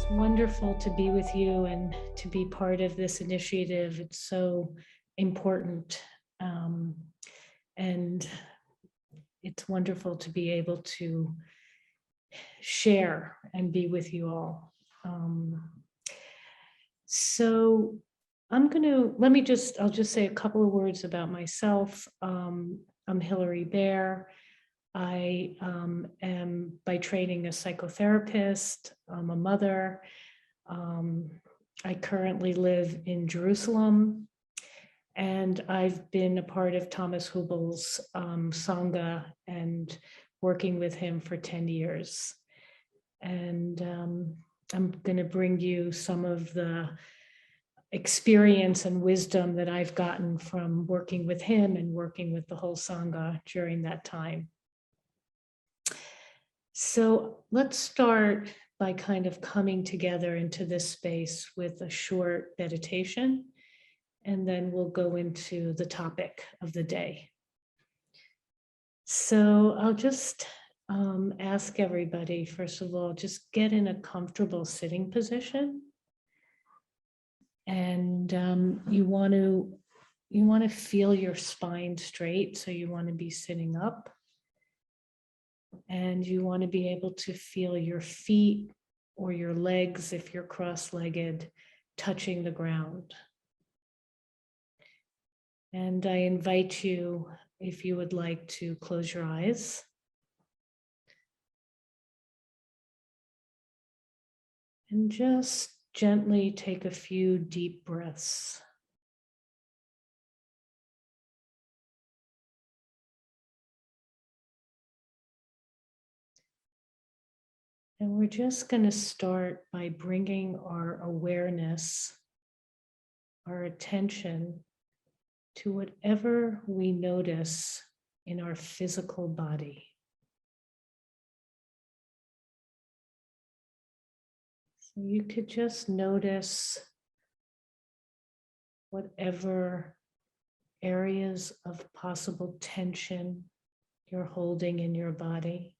It's wonderful to be with you and to be part of this initiative. It's so important. Um, and it's wonderful to be able to share and be with you all. So I'll just say a couple of words about myself. I'm Hilorie Baer. I am by training a psychotherapist. I'm a mother. I currently live in Jerusalem, and I've been a part of Thomas Hubel's Sangha and working with him for 10 years. And I'm going to bring you some of the experience and wisdom that I've gotten from working with him and working with the whole Sangha during that time. So let's start by kind of coming together into this space with a short meditation, and then we'll go into the topic of the day. So I'll just ask everybody, first of all, just get in a comfortable sitting position. And you want to feel your spine straight, so you want to be sitting up. And you want to be able to feel your feet or your legs, if you're cross-legged, touching the ground. And I invite you, if you would like, to close your eyes. And just gently take a few deep breaths. And we're just going to start by bringing our awareness, our attention, to whatever we notice in our physical body. So you could just notice whatever areas of possible tension you're holding in your body.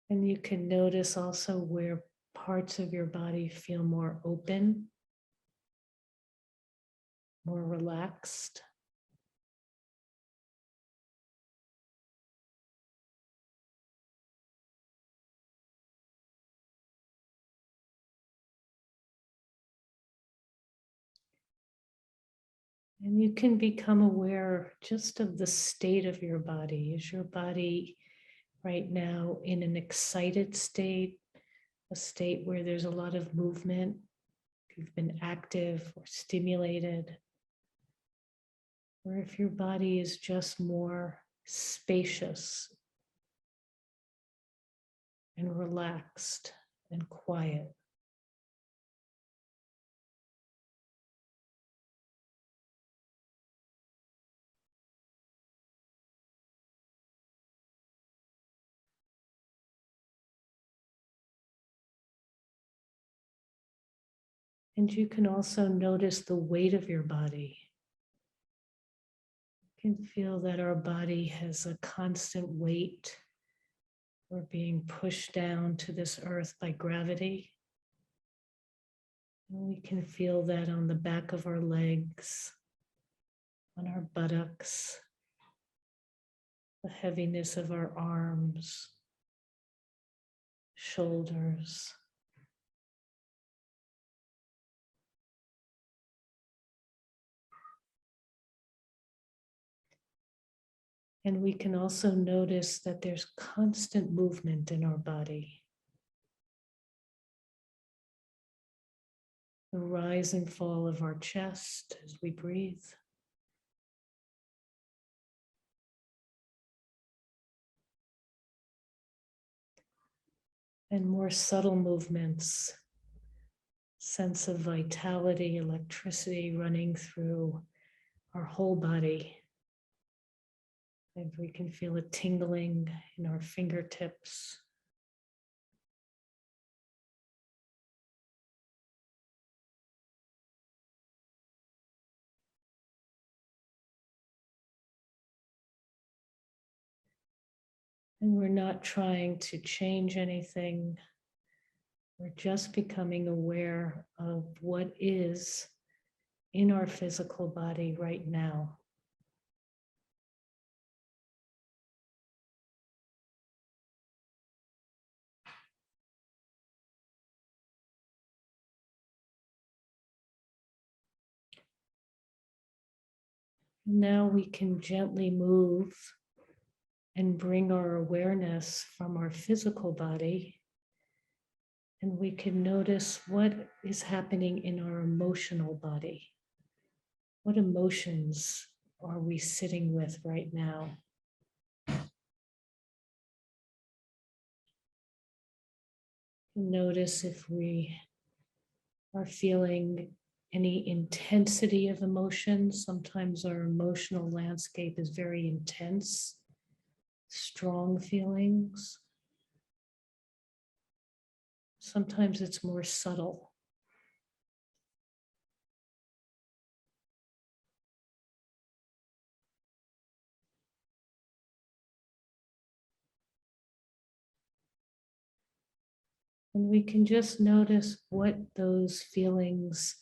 And you can notice also where parts of your body feel more open, more relaxed. And you can become aware just of the state of your body. Is your body right now in an excited state, a state where there's a lot of movement? If you've been active or stimulated, or if your body is just more spacious and relaxed and quiet. And you can also notice the weight of your body. You can feel that our body has a constant weight. We're being pushed down to this earth by gravity. And we can feel that on the back of our legs, on our buttocks, the heaviness of our arms, shoulders. And we can also notice that there's constant movement in our body. The rise and fall of our chest as we breathe. And more subtle movements, sense of vitality, electricity running through our whole body. And we can feel a tingling in our fingertips. And we're not trying to change anything. We're just becoming aware of what is in our physical body right now. Now we can gently move and bring our awareness from our physical body, and we can notice what is happening in our emotional body. What emotions are we sitting with right now? Notice if we are feeling any intensity of emotion. Sometimes our emotional landscape is very intense, strong feelings. Sometimes it's more subtle. And we can just notice what those feelings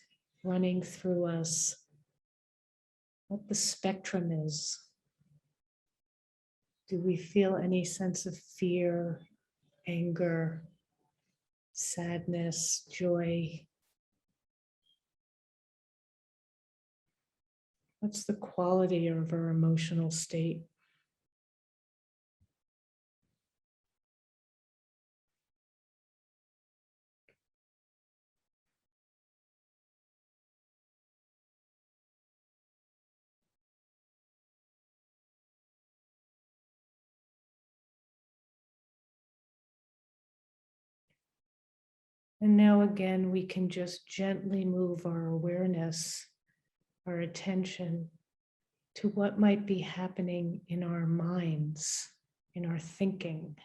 running through us, what the spectrum is. Do we feel any sense of fear, anger, sadness, joy? What's the quality of our emotional state? And now again, we can just gently move our awareness, our attention to what might be happening in our minds, in our thinking.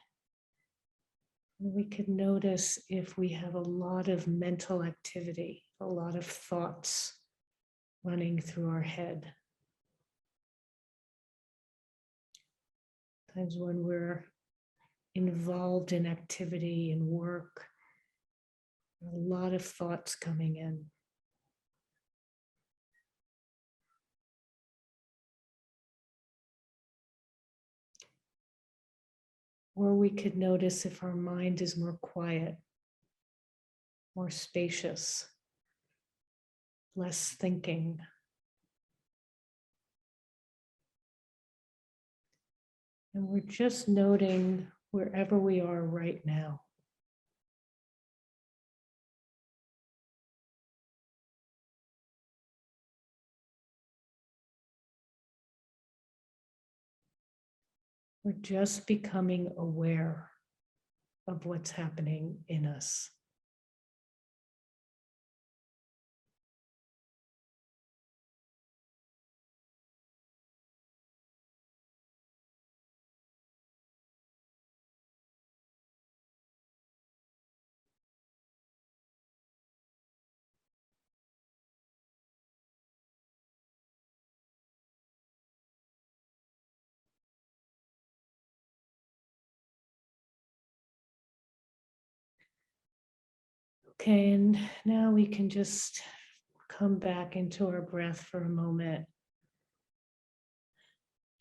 And we could notice if we have a lot of mental activity, a lot of thoughts running through our head. Times when we're involved in activity and work, a lot of thoughts coming in. Or we could notice if our mind is more quiet, more spacious, less thinking. And we're just noting wherever we are right now. We're just becoming aware of what's happening in us. Okay, and now we can just come back into our breath for a moment.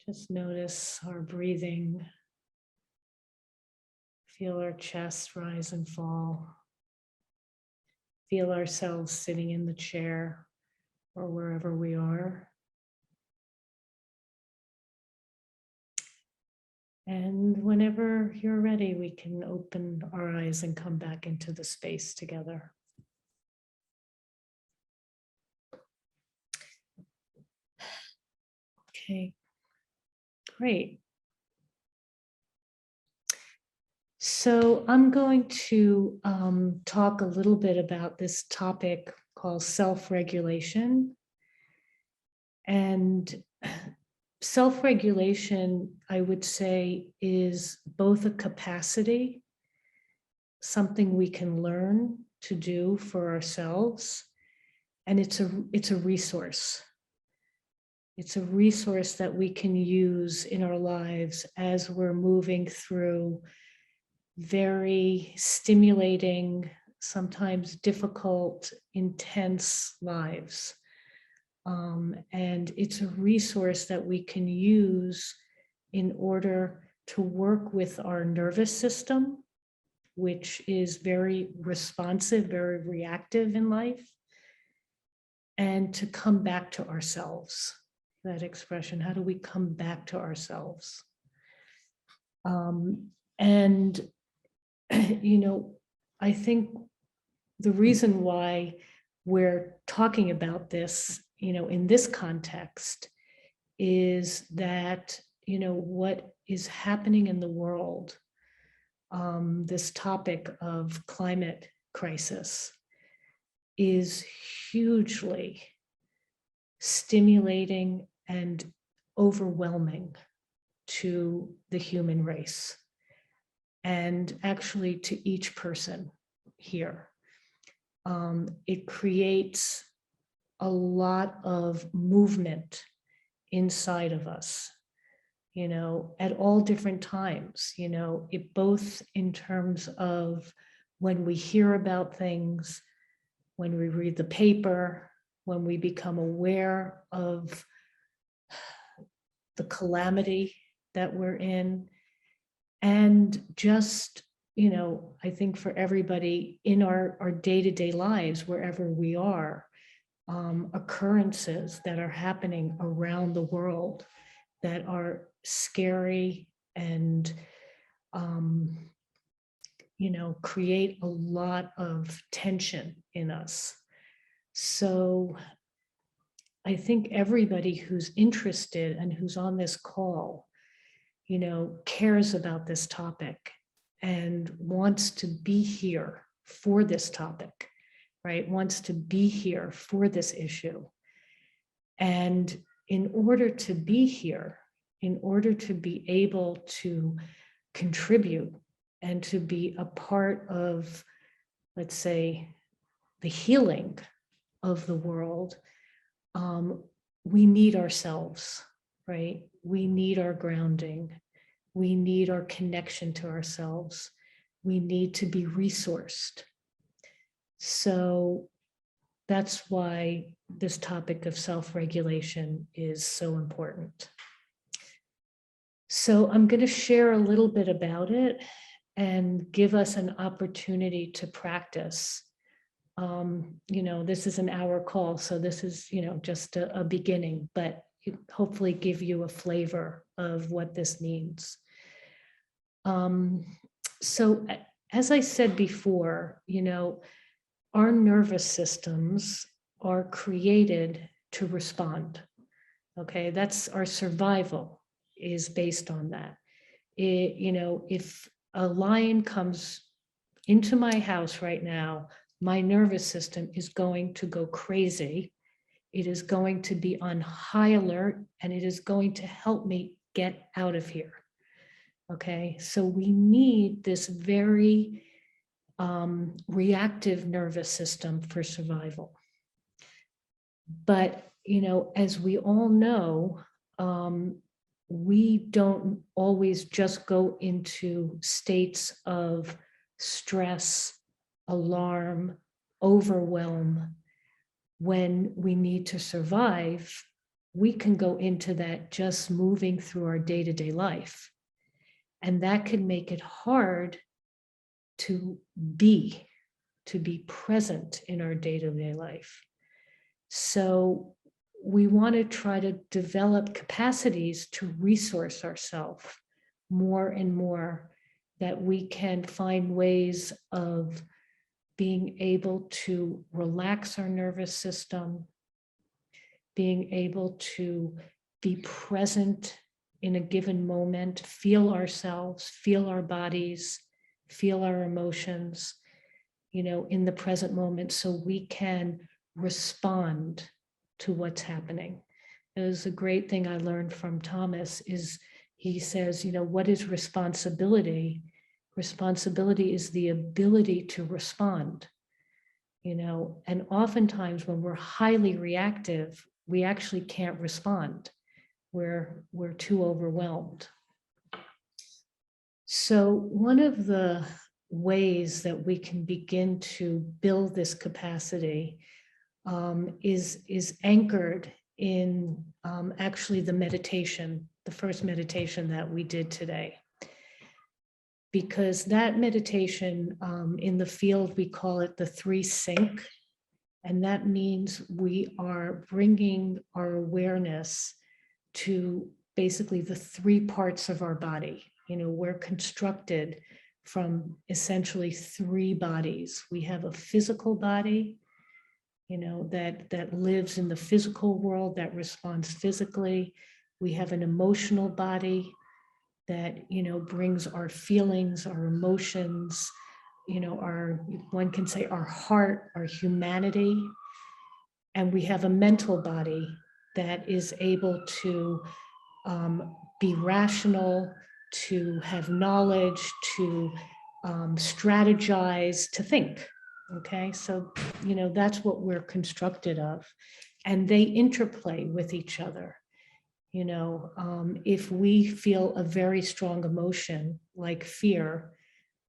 Just notice our breathing. Feel our chest rise and fall. Feel ourselves sitting in the chair or wherever we are. And whenever you're ready, we can open our eyes and come back into the space together. Okay, great. So I'm going to talk a little bit about this topic called self-regulation. And self-regulation, I would say, is both a capacity, something we can learn to do for ourselves, and it's a resource. It's a resource that we can use in our lives as we're moving through very stimulating, sometimes difficult, intense lives. And it's a resource that we can use in order to work with our nervous system, which is very responsive, very reactive in life, and to come back to ourselves. That expression, how do we come back to ourselves? And, I think the reason why we're talking about this, in this context is that, what is happening in the world, this topic of climate crisis is hugely stimulating and overwhelming to the human race, and actually to each person here. It creates a lot of movement inside of us, at all different times, it both in terms of when we hear about things, when we read the paper, when we become aware of the calamity that we're in, and just, I think for everybody in our day-to-day lives, wherever we are, occurrences that are happening around the world that are scary and, create a lot of tension in us. So I think everybody who's interested and who's on this call, cares about this topic and wants to be here for this topic, right? Wants to be here for this issue. And in order to be here, in order to be able to contribute and to be a part of, let's say, the healing of the world, we need ourselves, right? We need our grounding. We need our connection to ourselves. We need to be resourced. So that's why this topic of self-regulation is so important. So I'm going to share a little bit about it and give us an opportunity to practice. This is an hour call, so this is, just a beginning, but hopefully give you a flavor of what this means. So as I said before, our nervous systems are created to respond. Okay, that's our survival is based on that. If a lion comes into my house right now, my nervous system is going to go crazy. It is going to be on high alert, and it is going to help me get out of here. Okay, so we need this very reactive nervous system for survival. But, as we all know, we don't always just go into states of stress, alarm, overwhelm. When we need to survive, we can go into that just moving through our day-to-day life. And that can make it hard to be present in our day-to-day life. So we want to try to develop capacities to resource ourselves more and more, that we can find ways of being able to relax our nervous system, being able to be present in a given moment, feel ourselves, feel our bodies, feel our emotions, in the present moment, so we can respond to what's happening. It was a great thing I learned from Thomas is he says, what is responsibility? Responsibility is the ability to respond, and oftentimes when we're highly reactive, we actually can't respond. We're too overwhelmed. So one of the ways that we can begin to build this capacity is anchored in actually the meditation, the first meditation that we did today. Because that meditation, in the field, we call it the 3 sync. And that means we are bringing our awareness to basically the 3 parts of our body. You know, we're constructed from essentially 3 bodies. We have a physical body, you know, that lives in the physical world, that responds physically. We have an emotional body that, you know, brings our feelings, our emotions, you know, one can say our heart, our humanity. And we have a mental body that is able to be rational, to have knowledge, to strategize, to think. Okay, so, you know, that's what we're constructed of. And they interplay with each other. You know, if we feel a very strong emotion like fear,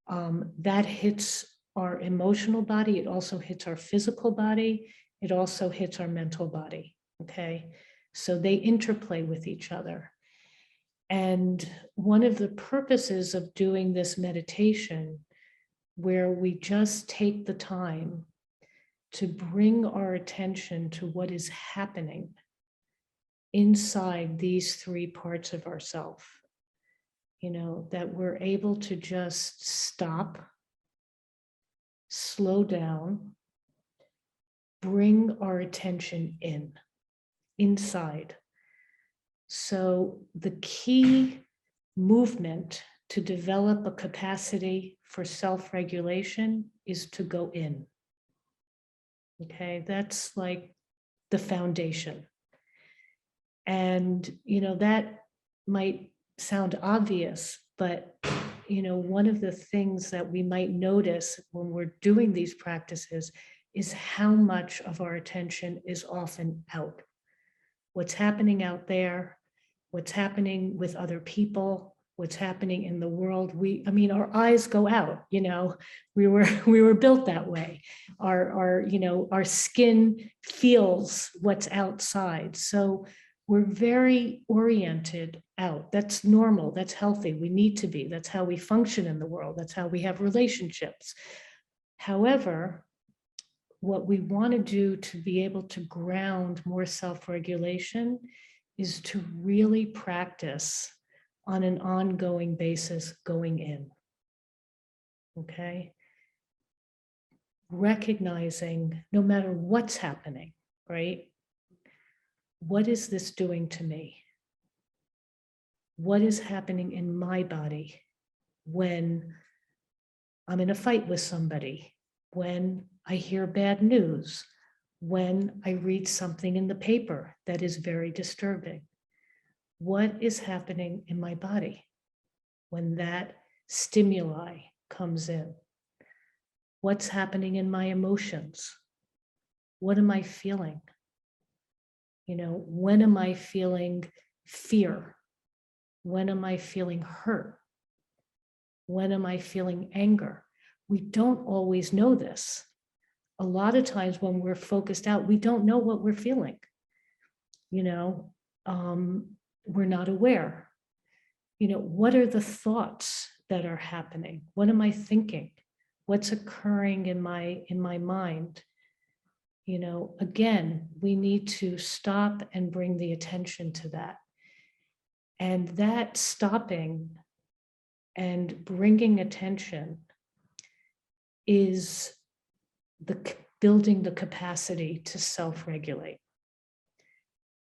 that hits our emotional body. It also hits our physical body. It also hits our mental body. Okay, so they interplay with each other. And one of the purposes of doing this meditation, where we just take the time to bring our attention to what is happening inside these 3 parts of ourself, you know, that we're able to just stop, slow down, bring our attention inside. So the key movement to develop a capacity for self-regulation is to go in. Okay, that's like the foundation. And, you know, that might sound obvious, but, you know, one of the things that we might notice when we're doing these practices is how much of our attention is often out. What's happening out there, what's happening with other people, what's happening in the world. I mean, our eyes go out, you know, we were built that way. You know, our skin feels what's outside. So we're very oriented out. That's normal, that's healthy, we need to be. That's how we function in the world. That's how we have relationships. However, what we want to do to be able to ground more self-regulation is to really practice on an ongoing basis going in. Okay? Recognizing no matter what's happening, right? What is this doing to me? What is happening in my body when I'm in a fight with somebody, when I hear bad news, when I read something in the paper that is very disturbing? What is happening in my body when that stimuli comes in? What's happening in my emotions? What am I feeling? You know, when am I feeling fear? When am I feeling hurt? When am I feeling anger? We don't always know this. A lot of times when we're focused out, we don't know what we're feeling. You know, we're not aware. You know, what are the thoughts that are happening? What am I thinking? What's occurring in my mind? You know, again, we need to stop and bring the attention to that. And that stopping and bringing attention is building the capacity to self-regulate.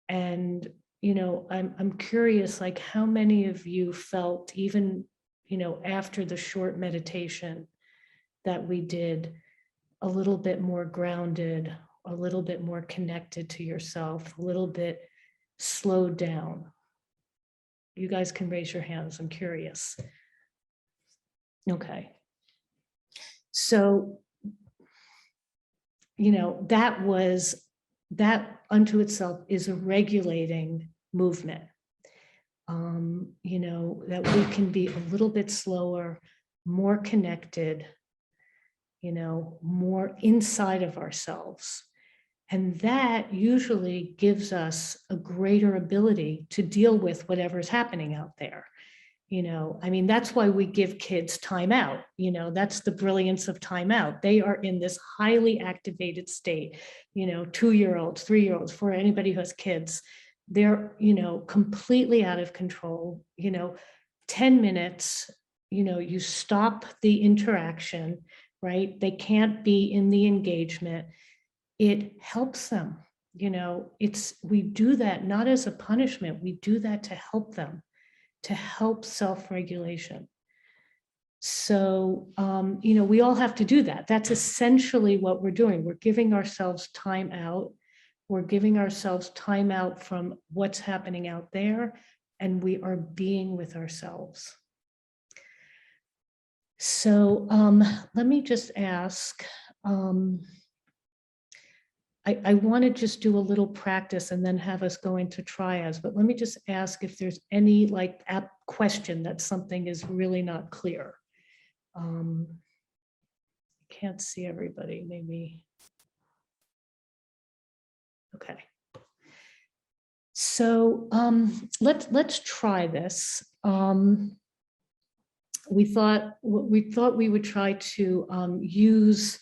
And, you know, I'm curious, like how many of you felt even, you know, after the short meditation that we did, a little bit more grounded, a little bit more connected to yourself, a little bit slowed down? You guys can raise your hands, I'm curious. Okay. So, you know, that was that unto itself is a regulating movement. That we can be a little bit slower, more connected, more inside of ourselves. And that usually gives us a greater ability to deal with whatever's happening out there. That's why we give kids time out. That's the brilliance of time out. They are in this highly activated state, 2-year-olds, 3-year-olds, for anybody who has kids, they're, completely out of control, 10 minutes, you stop the interaction, right? They can't be in the engagement. It helps them, we do that not as a punishment, we do that to help them, to help self-regulation. So, we all have to do that. That's essentially what we're doing. We're giving ourselves time out. We're giving ourselves time out from what's happening out there, and we are being with ourselves. So let me just ask, I want to just do a little practice and then have us go into triads, but let me just ask if there's any question that something is really not clear. Can't see everybody, maybe. Okay. So let's try this. We thought we would try to use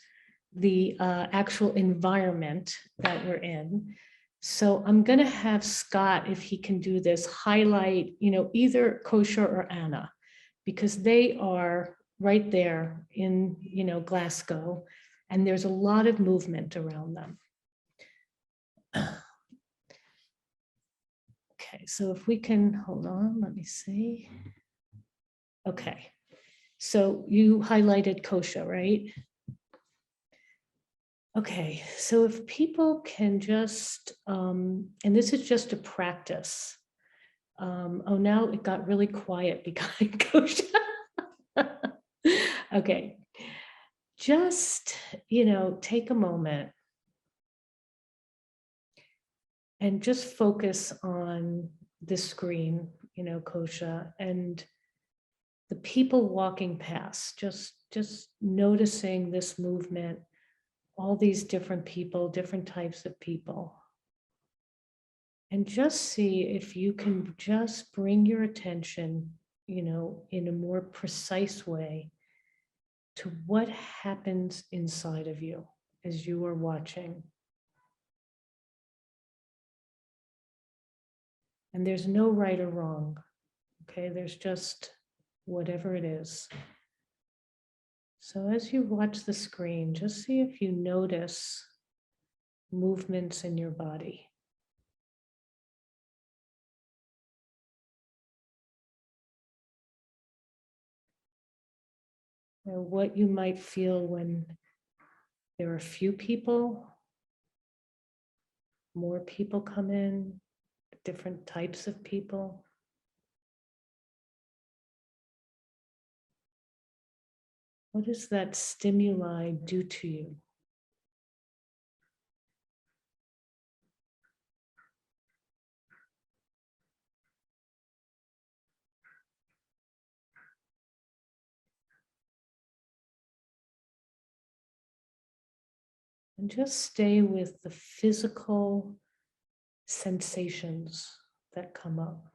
the actual environment that we're in. So I'm going to have Scott, if he can do this, highlight, either Kosha or Anna, because they are right there in, Glasgow, and there's a lot of movement around them. Okay, so if we can, hold on, let me see. Okay, so you highlighted Kosha, right? Okay, so if people can just, and this is just a practice. Oh, now it got really quiet behind Kosha. Okay, just, take a moment and just focus on this screen, Kosha, and the people walking past, just noticing this movement, all these different people, different types of people. And just see if you can just bring your attention, in a more precise way to what happens inside of you as you are watching. And there's no right or wrong, okay? There's just whatever it is. So as you watch the screen, just see if you notice movements in your body. Or what you might feel when there are few people, more people come in, different types of people. What does that stimuli do to you? And just stay with the physical sensations that come up.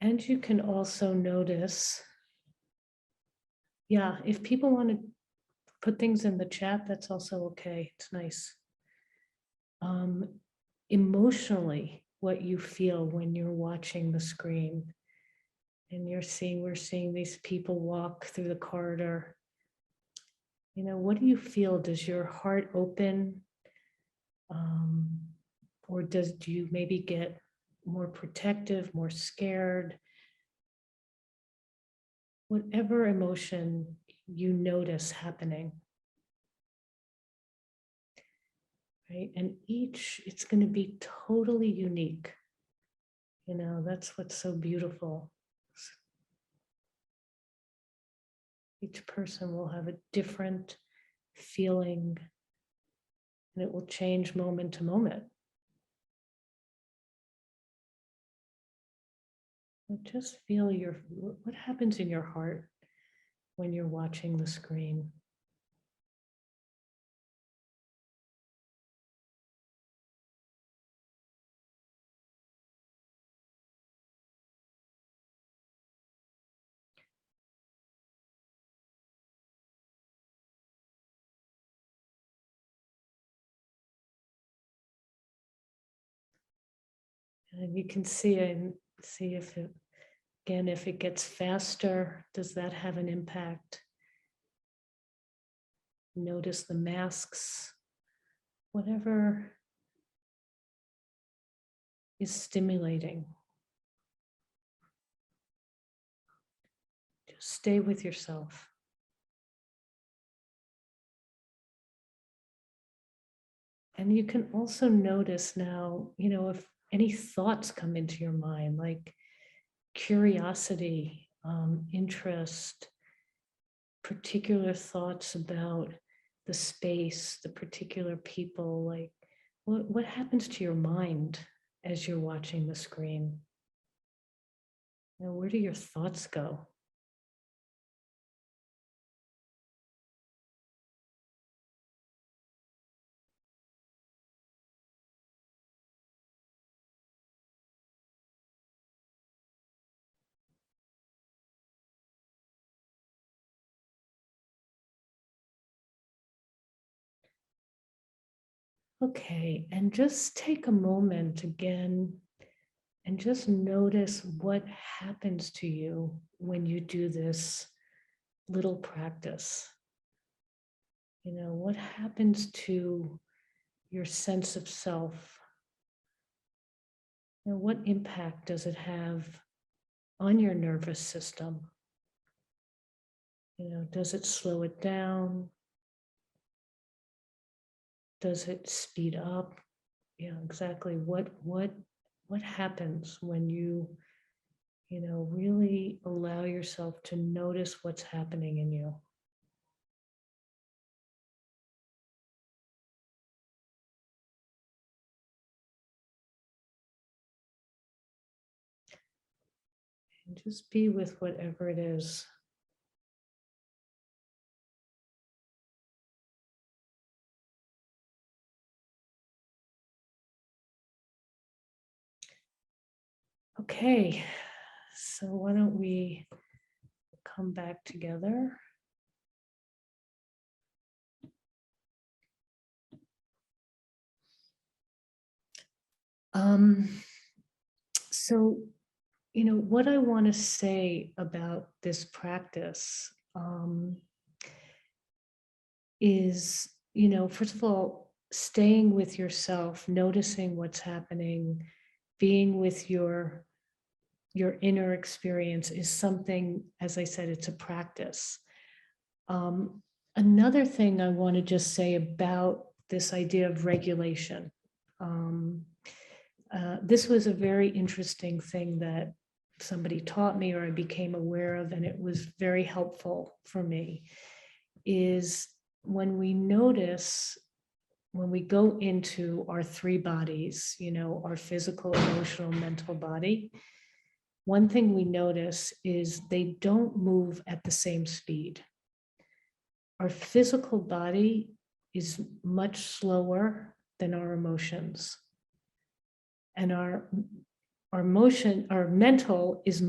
And you can also notice, if people want to put things in the chat, that's also okay. It's nice. Emotionally, what you feel when you're watching the screen and we're seeing these people walk through the corridor. What do you feel? Does your heart open? Or do you maybe get more protective, more scared? Whatever emotion you notice happening. Right? And it's going to be totally unique. That's what's so beautiful. Each person will have a different feeling, and it will change moment to moment. But just feel what happens in your heart when you're watching the screen. And you can see and see if it, again, if it gets faster, does that have an impact? Notice the masks, whatever is stimulating. Just stay with yourself. And you can also notice now, if any thoughts come into your mind, like curiosity, interest, particular thoughts about the space, the particular people, like what happens to your mind as you're watching the screen? Where do your thoughts go? Okay, and just take a moment again and just notice what happens to you when you do this little practice. What happens to your sense of self? What impact does it have on your nervous system? Does it slow it down? Does it speed up? Yeah, exactly. What happens when you really allow yourself to notice what's happening in you? And just be with whatever it is. Okay, so why don't we come back together? So, what I want to say about this practice is, first of all, staying with yourself, noticing what's happening, being with your inner experience is something, as I said, it's a practice. Another thing I want to just say about this idea of regulation. This was a very interesting thing that somebody taught me or I became aware of, and it was very helpful for me, is when we notice, when we go into our three bodies, our physical, emotional, mental body, one thing we notice is they don't move at the same speed. Our physical body is much slower than our emotions. And our mental is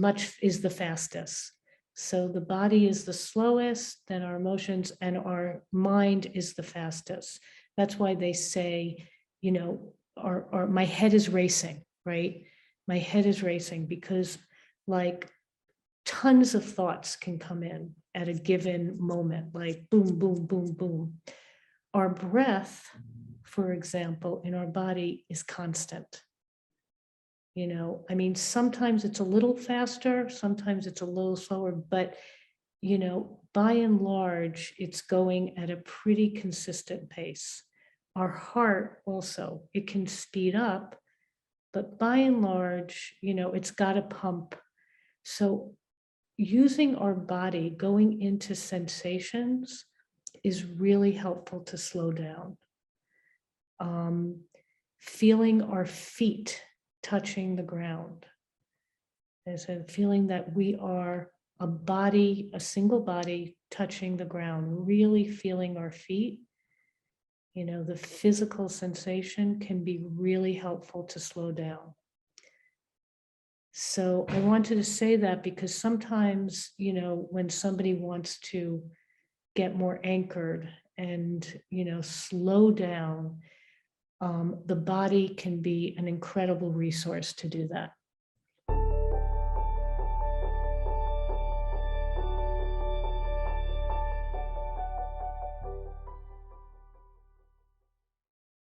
the fastest. So the body is the slowest, then our emotions, and our mind is the fastest. That's why they say, my head is racing, right? My head is racing because like tons of thoughts can come in at a given moment, like boom, boom, boom, boom. Our breath, for example, in our body is constant. Sometimes it's a little faster, sometimes it's a little slower, but, by and large, it's going at a pretty consistent pace. Our heart also, it can speed up, but by and large, it's got to pump. So using our body, going into sensations is really helpful to slow down. Feeling our feet touching the ground. There's a feeling that we are a body, a single body touching the ground, really feeling our feet. The physical sensation can be really helpful to slow down. So I wanted to say that because sometimes, when somebody wants to get more anchored and, slow down, the body can be an incredible resource to do that.